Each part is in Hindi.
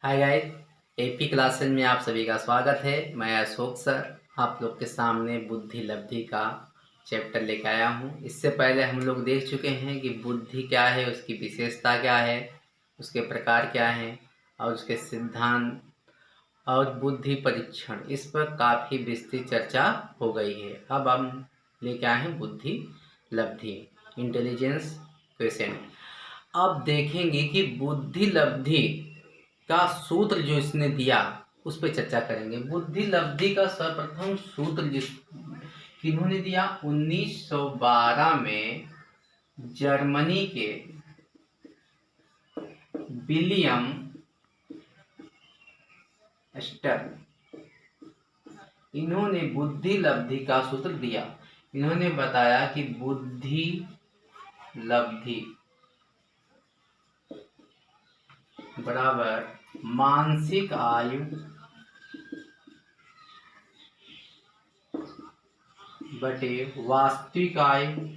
हाय गाइस, एपी क्लासेस में आप सभी का स्वागत है। मैं अशोक सर आप लोग के सामने बुद्धि लब्धि का चैप्टर लेकर आया हूँ। इससे पहले हम लोग देख चुके हैं कि बुद्धि क्या है, उसकी विशेषता क्या है, उसके प्रकार क्या हैं और उसके सिद्धांत और बुद्धि परीक्षण, इस पर काफ़ी विस्तृत चर्चा हो गई है। अब हम लेके आए हैं बुद्धि लब्धि, इंटेलिजेंस क्वेश्चन। अब देखेंगे कि बुद्धि लब्धि का सूत्र जो इसने दिया उस पर चर्चा करेंगे। बुद्धि लब्धि का सर्वप्रथम सूत्र जिस किन्होंने दिया, 1912 में जर्मनी के विलियम स्टर, इन्होंने बुद्धि लब्धि का सूत्र दिया। इन्होंने बताया कि बुद्धि लब्धि बराबर मानसिक आयु बटे वास्तविक आयु,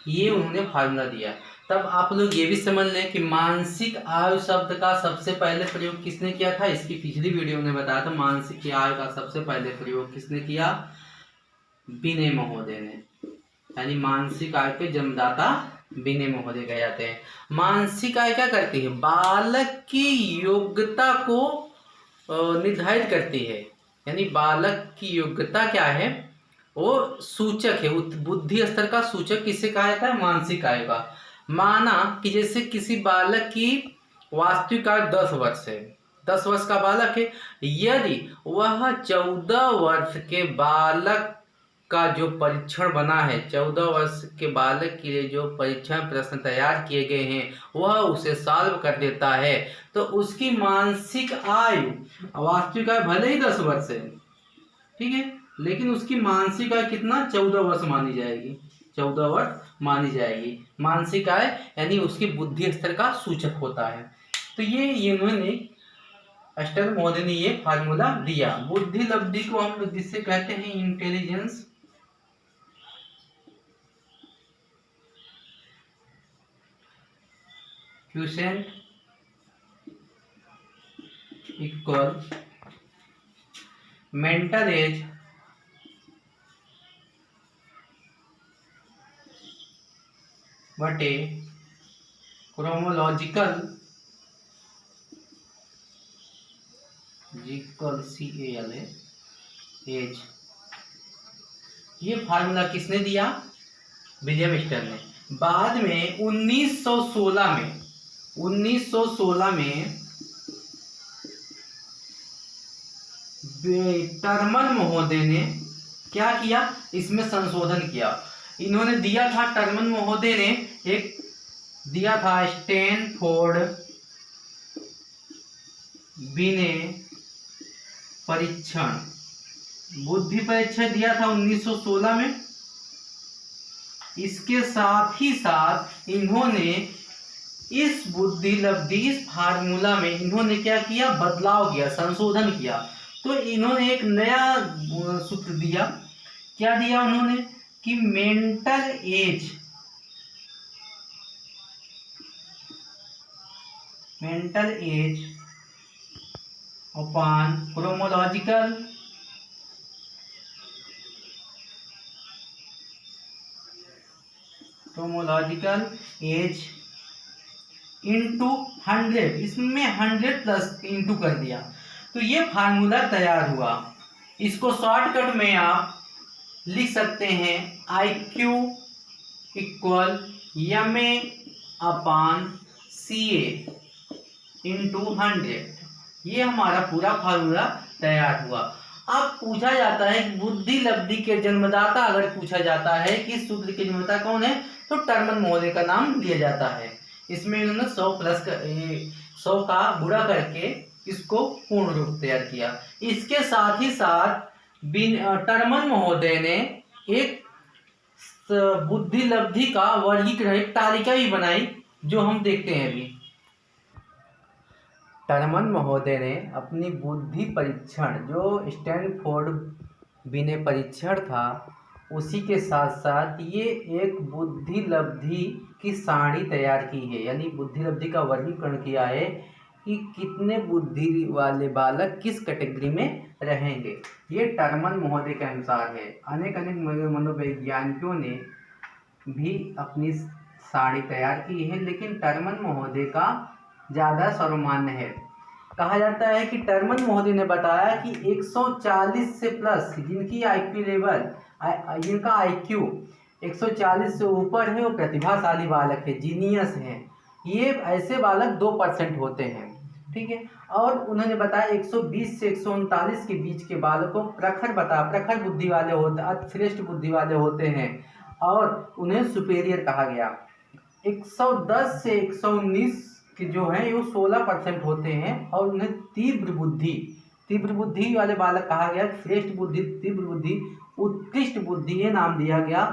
ये उन्होंने फार्मूला दिया। तब आप लोग ये भी समझ लें कि मानसिक आयु शब्द का सबसे पहले प्रयोग किसने किया था। इसकी पिछली वीडियो में बताया था मानसिक आयु का सबसे पहले प्रयोग किसने किया, विनय महोदय ने। यानी मानसिक आयु के जन्मदाता विनय महोदय कहे जाते हैं। मानसिक आयु क्या करती है, बालक की योग्यता को निर्धारित करती है। यानी बालक की योग्यता क्या है, वो सूचक है, बुद्धि स्तर का सूचक किसे कहा जाता है, मानसिक आयु का। माना कि जैसे किसी बालक की वास्तविक आयु 10 वर्ष है, 10 वर्ष का बालक है, यदि वह 14 वर्ष के बालक का जो परीक्षण बना है, 14 वर्ष के बालक के लिए जो परीक्षण प्रश्न तैयार किए गए हैं वह उसे सॉल्व कर देता है, तो उसकी मानसिक आयु, वास्तविक आयु भले ही 10 वर्ष है, ठीक है, लेकिन उसकी मानसिक आयु कितना, 14 वर्ष मानी जाएगी, 14 वर्ष मानी जाएगी। मानसिक आयु यानी उसकी बुद्धि स्तर का सूचक होता है। तो ये इन्होंने स्टर महोदय ने ये फार्मूला दिया। बुद्धि लब्धि को हम लोग जिससे कहते हैं intelligence, quotient equal mental as बटे क्रोमोलॉजिकल CAL एज। ये फार्मूला किसने दिया, विलियम स्टर ने। बाद में 1916 में टर्मन महोदय ने क्या किया, इसमें संशोधन किया। इन्होंने दिया था, टर्मन महोदय ने एक दिया था स्टैनफोर्ड विनय परीक्षण, बुद्धि परीक्षण दिया था 1916 में। इसके साथ ही साथ इन्होंने इस बुद्धि लब्धि, इस फार्मूला में इन्होंने क्या किया, बदलाव किया, संशोधन किया। तो इन्होंने एक नया सूत्र दिया। क्या दिया उन्होंने कि mental age upon chronological age into 100, इसमें 100 प्लस इंटू कर दिया, तो ये फार्मूला तैयार हुआ। इसको शॉर्टकट में आप लिख सकते हैं IQ equal MA upon CA into 100। ये हमारा पूरा फार्मूला तैयार हुआ। अब पूछा जाता है कि बुद्धि लब्धि के जन्मदाता, अगर पूछा जाता है कि सूत्र के जन्मदाता कौन है, तो टर्मन महोदय का नाम लिया जाता है। इसमें इन्होंने 100 का गुणा करके इसको पूर्ण रूप तैयार किया। इसके साथ ही साथ टर्मन महोदय ने एक बुद्धि लब्धि का वर्गीकरण, एक तालिका भी बनाई, जो हम देखते हैं अभी। टर्मन महोदय ने अपनी बुद्धि परीक्षण, जो स्टैनफोर्ड विनय परीक्षण था, उसी के साथ साथ ये एक बुद्धि लब्धि की सारणी तैयार की है, यानी बुद्धि लब्धि का वर्गीकरण किया है कि कितने बुद्धि वाले बालक किस कैटेगरी में रहेंगे। ये टर्मन महोदय के अनुसार है। अनेक अनेक मनोवैज्ञानिकों ने भी अपनी सारणी तैयार की है, लेकिन टर्मन महोदय का ज़्यादा सर्वमान्य है। कहा जाता है कि टर्मन महोदय ने बताया कि 140 से प्लस जिनकी आईक्यू लेवल जिनका आईक्यू 140 से ऊपर है वो प्रतिभाशाली बालक है, जीनियस हैं। ये ऐसे बालक 2% होते हैं, ठीक है। और उन्होंने बताया 120 से 139 के बीच के बालकों प्रखर बुद्धि वाले होते, अतिश्रेष्ठ बुद्धि वाले होते हैं और उन्हें सुपेरियर कहा गया। 110 से 119 कि जो है वो 16% होते हैं और उन्हें तीव्र बुद्धि वाले बालक कहा गया। श्रेष्ठ बुद्धि, तीव्र बुद्धि, उत्कृष्ट बुद्धि ये नाम दिया गया।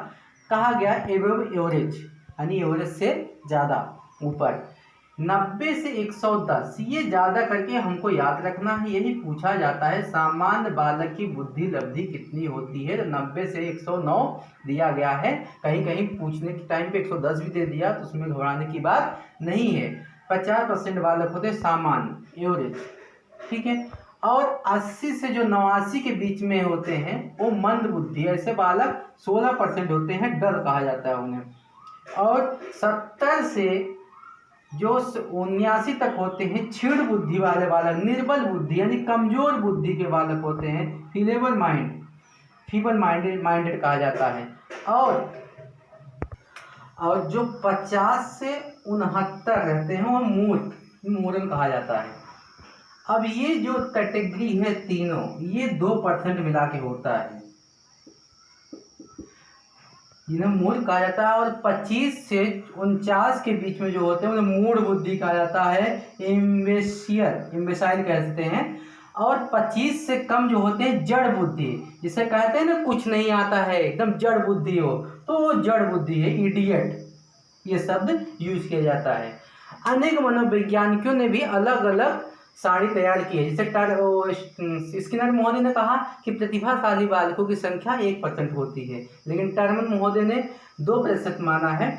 कहा गया एवरेज, यानी एवरेज से ज़्यादा ऊपर। 90 से 110 ये ज़्यादा करके हमको याद रखना है, यही पूछा जाता है सामान्य बालक की बुद्धि लब्धि कितनी होती है। तो 90 से 109 दिया गया है। कहीं कहीं पूछने के टाइम पे 110 भी दे दिया, तो उसमें घबराने की बात नहीं है। 50% बालक होते सामान्य, एवरेज, ठीक है। और 80 से जो 89 के बीच में होते हैं वो मंद बुद्धि, ऐसे बालक 16% होते हैं, डर कहा जाता है उन्हें। और 70 से जो 79 तक होते हैं क्षीण बुद्धि वाले बालक, निर्बल बुद्धि यानी कमजोर बुद्धि के बालक होते हैं, फीबल माइंडेड कहा जाता है। और जो 50 से 69 रहते हैं वो मूर्ख कहा जाता है। अब ये जो कैटेगरी है तीनों, ये 2% मिला के होता है, जिन्हें मूर्ख कहा जाता है। और 25 से 49 के बीच में जो होते हैं उन्हें मूढ़ बुद्धि कहा जाता है, इम्बेसाइल कहते हैं। और 25 से कम जो होते हैं जड़ बुद्धि, जिसे कहते हैं ना कुछ नहीं आता है, एकदम जड़ बुद्धि हो, तो वो जड़ बुद्धि है, इडियट, ये शब्द यूज किया जाता है। अनेक मनोवैज्ञानिकों ने भी अलग अलग सारणी तैयार की है। जैसे स्किनर महोदय ने कहा कि प्रतिभाशाली बालकों की संख्या 1% होती है, लेकिन टर्मन महोदय ने 2% माना है।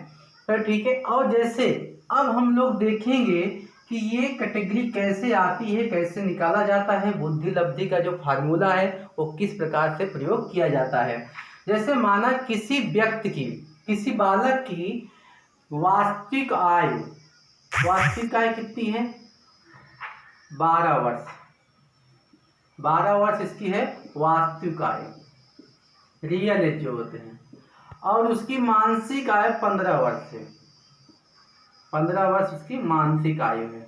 तो ठीक है। और जैसे अब हम लोग देखेंगे कि ये कैटेगरी कैसे आती है, कैसे निकाला जाता है, बुद्धि लब्धि का जो फार्मूला है वो किस प्रकार से प्रयोग किया जाता है। जैसे माना किसी व्यक्ति की, किसी बालक की वास्तविक आयु कितनी है, 12 वर्ष। 12 वर्ष इसकी है वास्तविक आयु, रियल एज जो होते हैं। और उसकी मानसिक आयु 15 वर्ष है, 15 वर्ष उसकी मानसिक आयु है।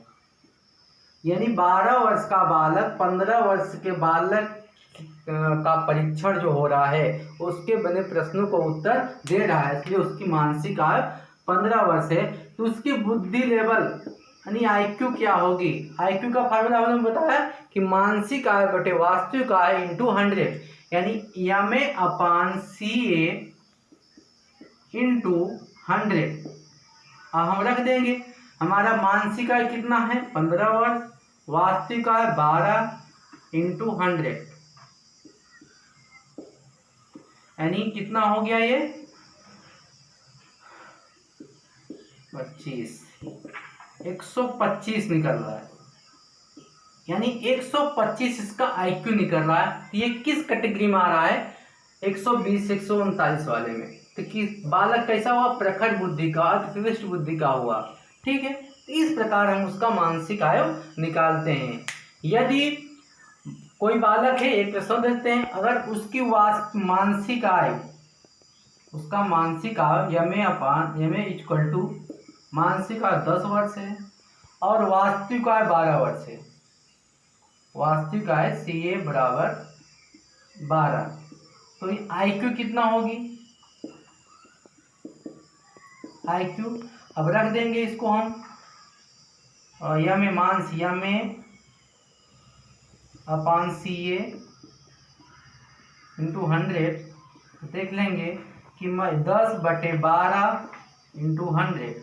यानी 12 वर्ष का बालक 15 वर्ष के बालक का परीक्षण जो हो रहा है उसके बने प्रश्नों को उत्तर दे रहा है, इसलिए उसकी मानसिक आयु 15 वर्ष है। तो उसकी बुद्धि लेवल यानी आईक्यू क्या होगी, आईक्यू का फार्मूला हमने बताया कि मानसिक आय बटे वास्तविक आय इंटू 100, यानी MA/CA इंटू 100। अब हम रख देंगे हमारा मानसिक आय कितना है 15 वर्ष, वास्तविक आय 12 इंटू 100, यानी कितना हो गया ये 25, 125 निकल रहा है। यानी 125 इसका आईक्यू निकल रहा है। तो ये किस कैटेगरी में आ रहा है, 120 से 139 वाले में। तो किस बालक कैसा हुआ, प्रखर बुद्धि का, अतिश्रेष्ठ बुद्धि का हुआ, ठीक है। तो इस प्रकार हम उसका मानसिक आयु निकालते हैं। यदि कोई बालक है, एक प्रश्न देते हैं, अगर उसकी मानसिक आयु, उसका मानसिक आयु MA इक्वल टू मानसिक आयु 10 वर्ष है और वास्तविक आयु 12 वर्ष है, वास्तविक आय CA बराबर 12, तो आईक्यू कितना होगी, आईक्यू अब रख देंगे इसको हम MA/CA इंटू 100, देख लेंगे कि 10/12 इंटू 100।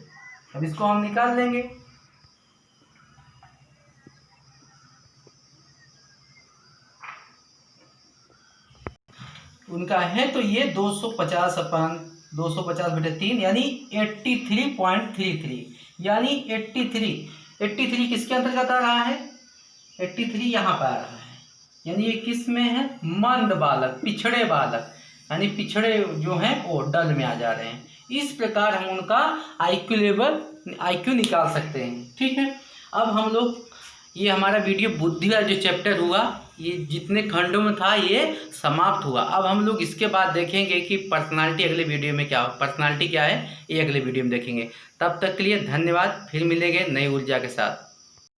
अब इसको हम निकाल लेंगे। उनका है, तो ये 250 अपन 250/3 यानी 83.33, यानी 83 किसके अंतर्गत आ रहा है? 83 यहाँ पर आ रहा है, यानी ये किस में है? मंद बालक, पिछड़े बालक, यानी पिछड़े जो हैं वो डल में आ जा रहे हैं। इस प्रकार हम उनका IQ निकाल सकते हैं। ठीक है, अब हम लोग ये हमारा वीडियो बुद्धि वाला जो चैप्टर हुआ, ये जितने खंडों में था ये समाप्त हुआ। अब हम लोग इसके बाद देखेंगे कि पर्सनालिटी अगले वीडियो में क्या हो, पर्सनालिटी क्या है ये अगले वीडियो में देखेंगे। तब तक के लिए धन्यवाद, फिर मिलेंगे नई ऊर्जा के साथ।